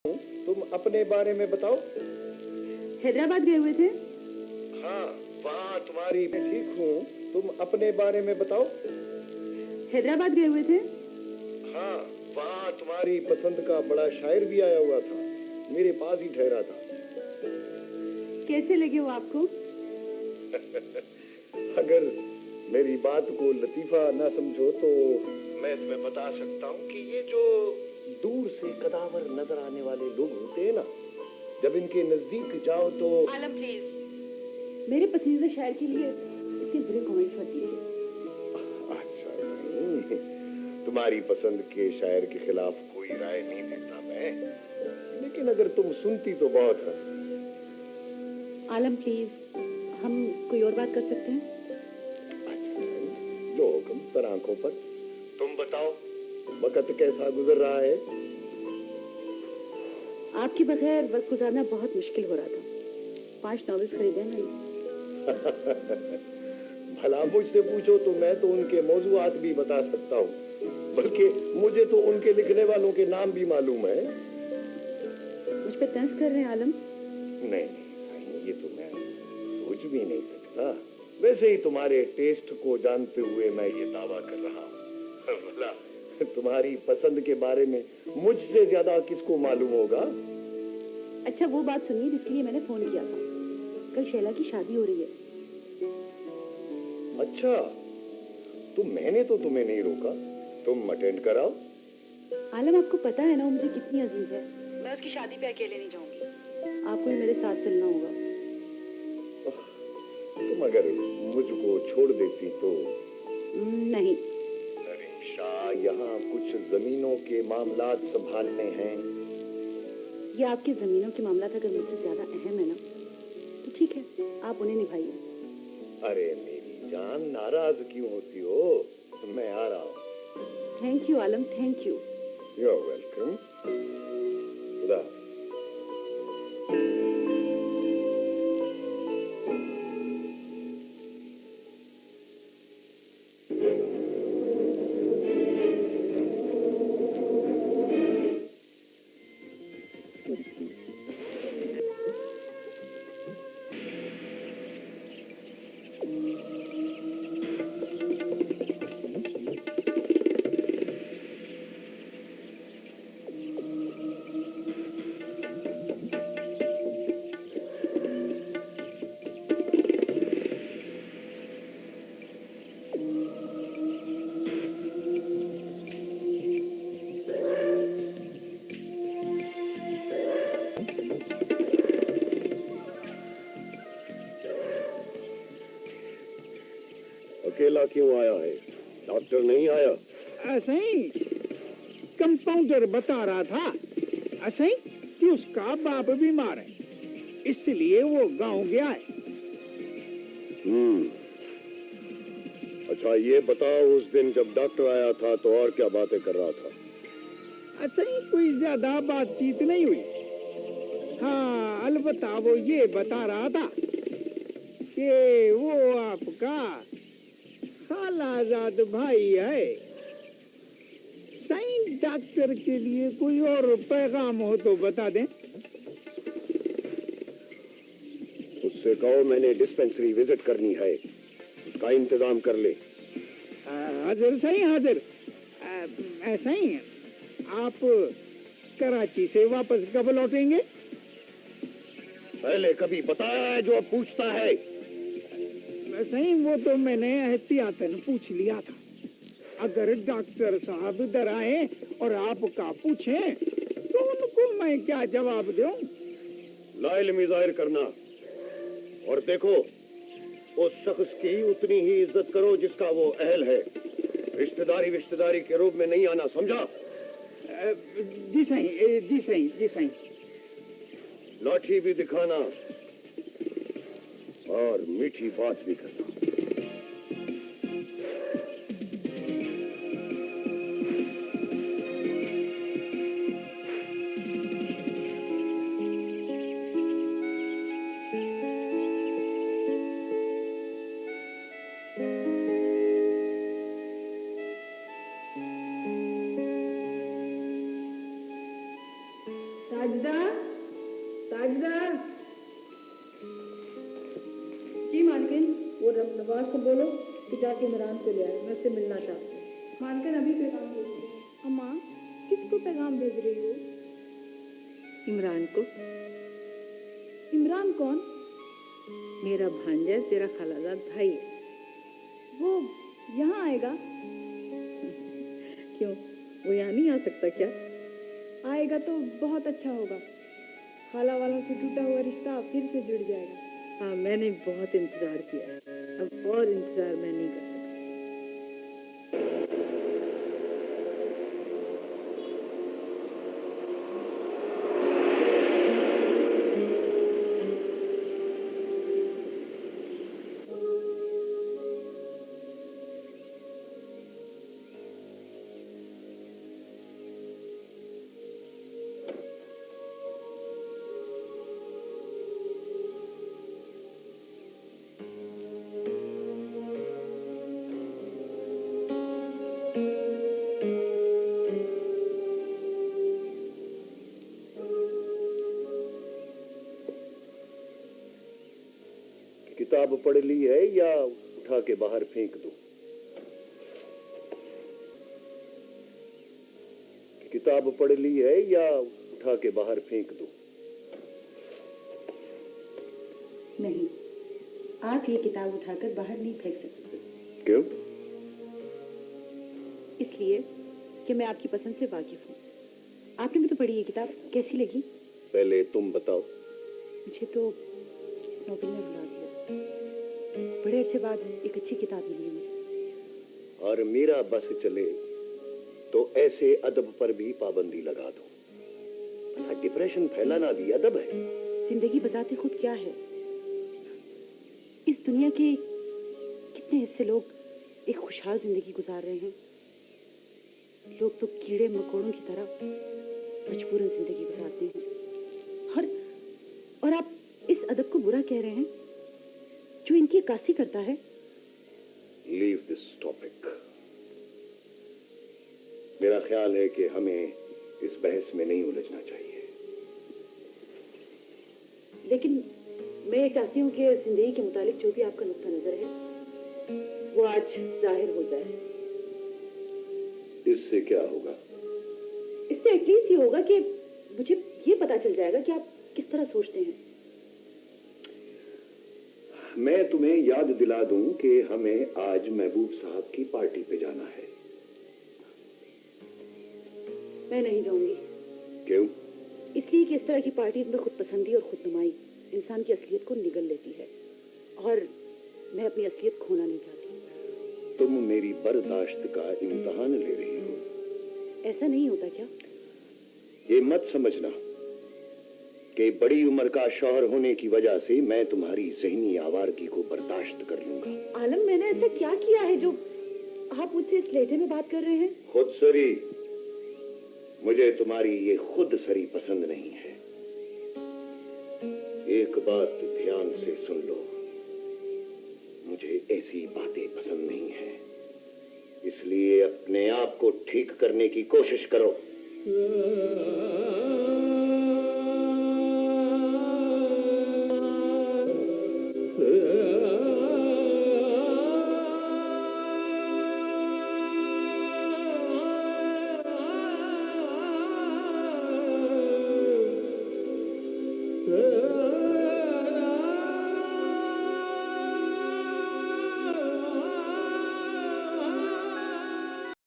तुम अपने बारे में बताओ। हैदराबाद गए हुए थे? हाँ, वहाँ तुम्हारी मैं ठीक हूँ। तुम अपने बारे में बताओ। हैदराबाद गए हुए थे? हाँ, वहाँ तुम्हारी पसंद का बड़ा शायर भी आया हुआ था, मेरे पास ही ठहरा था। कैसे लगे वो आपको? अगर मेरी बात को लतीफा ना समझो तो मैं तुम्हें बता सकता हूँ कि ये जो दूर से कदावर नजर आने वाले लोग होते हैं ना, जब इनके नजदीक जाओ तो आलम प्लीज, मेरे पसंदीदा शायर के लिए इतने बुरे कमेंट्स मत दीजिए। अच्छा नहीं, तुम्हारी पसंद के शायर के खिलाफ कोई राय नहीं देता मैं, लेकिन अगर तुम सुनती तो बहुत है। आलम प्लीज, हम कोई और बात कर सकते हैं? लो हुक्म पर आंखों पर। तुम बताओ, वक्त कैसा गुजर रहा है? आपके बगैर वक्त गुजारना बहुत मुश्किल हो रहा था। 5 नॉवेल्स खरीदे मैंने। भला मुझसे पूछो तो मैं तो उनके मौजूआत भी बता सकता हूँ, बल्कि मुझे तो उनके लिखने वालों के नाम भी मालूम है। मुझ पे तंज कर रहे हैं आलम? नहीं, ये तो मैं सोच भी नहीं सकता। वैसे ही तुम्हारे टेस्ट को जानते हुए मैं ये दावा कर रहा हूँ। भला तुम्हारी पसंद के बारे में मुझसे ज्यादा किसको मालूम होगा? अच्छा वो बात सुनिए जिसके लिए मैंने फोन किया था। कल शैला की शादी हो रही है। अच्छा, तो मैंने तो तुम्हें नहीं रोका, तुम अटेंड कराओ। आलम आपको पता है ना वो मुझे कितनी अजीज है। मैं उसकी शादी पे अकेले नहीं जाऊंगी, आपको ही मेरे साथ चलना होगा। तुम अगर मुझको छोड़ देती तो? नहीं। शाह, यहाँ कुछ जमीनों के मामलात संभालने हैं। ये आपकी जमीनों के मामलात अगर मुझसे ज्यादा अहम है ना, तो ठीक है, आप उन्हें निभाइए। अरे मेरी जान, नाराज क्यों होती हो? मैं आ रहा हूँ। Thank you Alam, thank you. You are welcome. खुदा। अकेला क्यों आया है? डॉक्टर नहीं आया? ऐसे ही कंपाउंडर बता रहा था ऐसे ही कि उसका बाप बीमार है, इसलिए वो गांव गया है। अच्छा ये बताओ, उस दिन जब डॉक्टर आया था तो और क्या बातें कर रहा था? ऐसे ही कोई ज्यादा बातचीत नहीं हुई। हाँ, अलबत्ता वो ये बता रहा था कि वो आपका खालाजाद भाई है। सही डॉक्टर के लिए कोई और पैगाम हो तो बता दें। उससे कहो मैंने डिस्पेंसरी विजिट करनी है, उसका इंतजाम कर ले। हाजिर, सही हाजिर। ऐसा ही आप कराची से वापस कब लौटेंगे? पहले कभी बताया है जो अब पूछता है? सही, वो तो मैंने एहतियातन पूछ लिया था। अगर डॉक्टर साहब इधर आए और आपका पूछें तो उनको मैं क्या जवाब दूं? लाइल्मी जाहिर करना, और देखो उस शख्स की उतनी ही इज्जत करो जिसका वो अहल है। रिश्तेदारी के रूप में नहीं आना, समझा? जी सही, जी सही, जी सही। लाठी भी दिखाना और मीठी बात भी करना। साजिदा साजिदा जी मालकिन। वो नवाज को बोलो कि जाके इमरान को ले आए, मैं उससे मिलना चाहती हूँ। मालकिन अभी पैगाम भेज रही हूँ। अम्मा किसको पैगाम भेज रही हो? इमरान को। इमरान कौन? मेरा भांजा तेरा खालाजाद भाई है। वो यहाँ आएगा? क्यों, वो यहाँ नहीं आ सकता क्या? आएगा तो बहुत अच्छा होगा। खाला वालों से टूटा हुआ रिश्ता फिर से जुड़ जाएगा। हाँ, मैंने बहुत इंतजार किया है, अब और इंतजार मैं नहीं कर सकती। किताब पढ़ ली है या उठा के बाहर फेंक दूं? किताब पढ़ ली है या उठा के बाहर फेंक दूं? नहीं, आप ये किताब उठाकर बाहर नहीं फेंक सकते। क्यों? इसलिए कि मैं आपकी पसंद से वाकिफ हूँ। आपने भी तो पढ़ी ये किताब, कैसी लगी? पहले तुम बताओ। मुझे तो इस नोबेल ने रुला दिया। बड़े अरसे बाद एक अच्छी किताब मिली है मुझे। और मेरा बस चले तो ऐसे अदब पर भी पाबंदी लगा दो। भला डिप्रेशन फैलाना भी अदब है? जिंदगी बताते खुद क्या है। इस दुनिया के कितने ऐसे लोग एक खुशहाल जिंदगी गुजार रहे हैं। लोग तो कीड़े मकोड़ों की तरह मजबूरन जिंदगी गुजारते हैं। और आप इस अदब को बुरा कह रहे हैं जो इनकी अक्कासी करता है। Leave this topic. मेरा ख्याल है कि हमें इस बहस में नहीं उलझना चाहिए। लेकिन मैं ये चाहती हूँ कि जिंदगी के मुतालिक जो भी आपका नुक्ता नजर है वो आज जाहिर हो जाए। इससे क्या होगा? इससे एटलीस्ट ये होगा कि मुझे ये पता चल जाएगा कि आप किस तरह सोचते हैं। मैं तुम्हें याद दिला दूं कि हमें आज महबूब साहब की पार्टी पे जाना है। मैं नहीं जाऊंगी। क्यों? इसलिए कि इस तरह की पार्टी में खुद पसंदी और खुद नुमाई इंसान की असलियत को निगल लेती है और मैं अपनी असलियत खोना नहीं चाहती। तुम मेरी बर्दाश्त का इम्तिहान ले रही हो। ऐसा नहीं होता क्या? ये मत समझना कि बड़ी उम्र का शौहर होने की वजह से मैं तुम्हारी ज़हनी आवारगी को बर्दाश्त कर लूंगा। आलम, मैंने ऐसा क्या किया है जो आप मुझसे इस लहजे में बात कर रहे हैं? खुद सरी। मुझे तुम्हारी ये खुद सरी पसंद नहीं है। एक बात ध्यान से सुन लो, मुझे ऐसी बातें पसंद नहीं है, इसलिए अपने आप को ठीक करने की कोशिश करो।